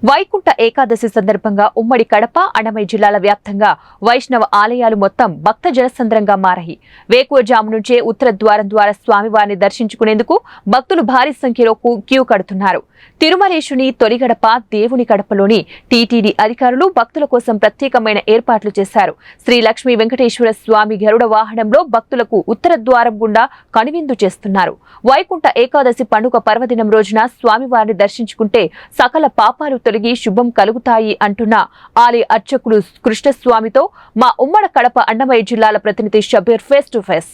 వైకుంఠ ఏకాదశి సందర్భంగా ఉమ్మడి కడప, అన్నమయ్య జిల్లాల వ్యాప్తంగా వైష్ణవ ఆలయాలు మొత్తం భక్త జనసంద్రంగా మారాయి. వేకువజాము నుంచే ఉత్తర ద్వారం ద్వారా స్వామివారిని దర్శించుకునేందుకు భక్తులు భారీ సంఖ్యలో క్యూ కడుతున్నారు. తిరుమలేశుని తొలి గడప దేవుని గడపలోని టీటీడీ అధికారులు భక్తుల కోసం ప్రత్యేకమైన ఏర్పాట్లు చేశారు. శ్రీ లక్ష్మీ వెంకటేశ్వర స్వామి గరుడ వాహనంలో భక్తులకు ఉత్తర ద్వారం గుండా కనువిందు చేస్తున్నారు. వైకుంఠ ఏకాదశి పండుగ పర్వదినం రోజున స్వామివారిని దర్శించుకుంటే సకల పాపాలు తొలగి శుభం కలుగుతాయి అంటున్న ఆలయ అర్చకులు కృష్ణస్వామితో మా ఉమ్మడి కడప, అన్నమయ్య జిల్లాల ప్రతినిధి షబీర్ ఫేస్ టు ఫేస్.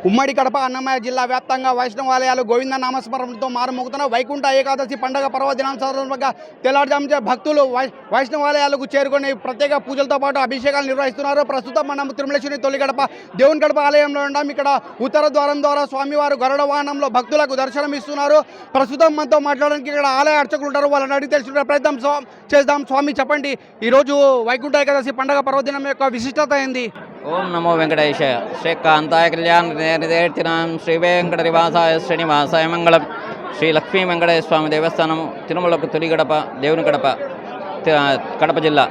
ఉమ్మడి కడప, అన్నమయ్య జిల్లా వ్యాప్తంగా వైష్ణవాలయాలు గోవింద నామస్మరణతో మారుమోగుతున్న వైకుంఠ ఏకాదశి పండుగ పర్వదినం సందర్భంగా తెల్లారుజామున భక్తులు వైష్ణవాలయాలకు చేరుకొని ప్రత్యేక పూజలతో పాటు అభిషేకాలు నిర్వహిస్తున్నారు. ప్రస్తుతం మనం తిరుమలేశ్వరి తొలి గడప దేవుని గడప ఆలయంలో ఉన్నాం. ఇక్కడ ఉత్తర ద్వారం ద్వారా స్వామివారు గరుడ వాహనంలో భక్తులకు దర్శనం ఇస్తున్నారు. ప్రస్తుతం మనతో మాట్లాడడానికి ఇక్కడ ఆలయ అర్చకులు ఉంటారు. వాళ్ళని అడిగి తెలుసుకునే ప్రయత్నం చేద్దాం. స్వామి, చెప్పండి, ఈరోజు వైకుంఠ ఏకాదశి పండుగ పర్వదినం యొక్క విశిష్టత ఏంది? ఓం నమో వెంకటేశాయ. శ్రీ కాంతాయ కళ్యాణ నిదేర్తినాం శ్రీ వెంకట నివాసాయ శ్రీనివాసాయ మంగళం. శ్రీ లక్ష్మీ వెంకటేశ్వర స్వామి దేవస్థానము తిరుమలకు తొలి గడప దేవుని గడప కడప జిల్లా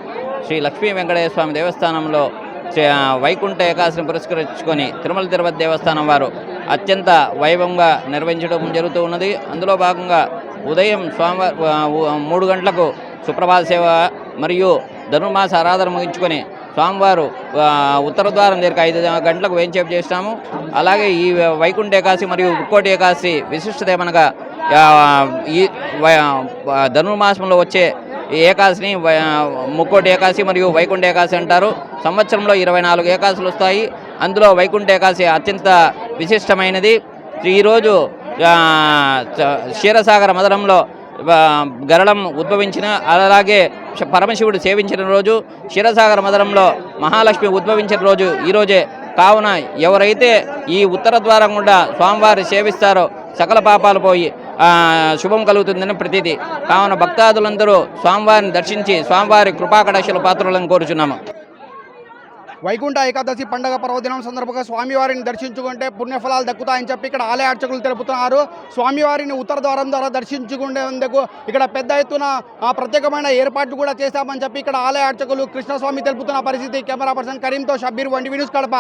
శ్రీ లక్ష్మీ వెంకటేశ్వర స్వామి దేవస్థానంలో వైకుంఠ ఏకాదశిని పురస్కరించుకొని తిరుమల తిరుపతి దేవస్థానం వారు అత్యంత వైభవంగా నిర్వహించడం జరుగుతూ ఉన్నది. అందులో భాగంగా ఉదయం స్వామివారి 3 గంటలకు సుప్రభాత సేవ మరియు ధనుర్మాస ఆరాధన ముగించుకొని స్వామివారు ఉత్తర ద్వారం దగ్గర 5 గంటలకు వేంచేపు చేస్తాము. అలాగే ఈ వైకుంఠ ఏకాదశి మరియు ముక్కోటి ఏకాదశి విశిష్టత ఏమనగా ఈ ధనుర్మాసంలో వచ్చే ఏకాదశిని ముక్కోటి ఏకాదశి మరియు వైకుంఠ ఏకాదశి అంటారు. సంవత్సరంలో 24 ఏకాదశులు వస్తాయి. అందులో వైకుంఠ ఏకాదశి అత్యంత విశిష్టమైనది. ఈరోజు క్షీరసాగర మదనంలో గరళం ఉద్భవించిన, అలాగే పరమశివుడు సేవించిన రోజు, క్షీరసాగర మదనంలో మహాలక్ష్మి ఉద్భవించిన రోజు ఈరోజే. కావున ఎవరైతే ఈ ఉత్తర ద్వారం గుండా స్వామివారి సేవిస్తారో సకల పాపాలు పోయి శుభం కలుగుతుందని ప్రతీతి. కావున భక్తాదులందరూ స్వామివారిని దర్శించి స్వామివారి కృపాకటాక్షల పాత్రలను కోరుచున్నాము. వైకుంఠ ఏకాదశి పండుగ పర్వదినం సందర్భంగా స్వామివారిని దర్శించుకుంటే పుణ్యఫలాలు దక్కుతాయని చెప్పి ఇక్కడ ఆలయ అర్చకులు తెలుపుతున్నారు. స్వామివారిని ఉత్తర ద్వారం ద్వారా దర్శించుకునేందుకు ఇక్కడ పెద్ద ఎత్తున ప్రత్యేకమైన ఏర్పాట్లు కూడా చేశామని చెప్పి ఇక్కడ ఆలయ అర్చకులు కృష్ణస్వామి తెలుపుతున్న పరిస్థితి. కెమెరా పర్సన్ కరీంతో షబ్బీర్, 1 న్యూస్ కడప.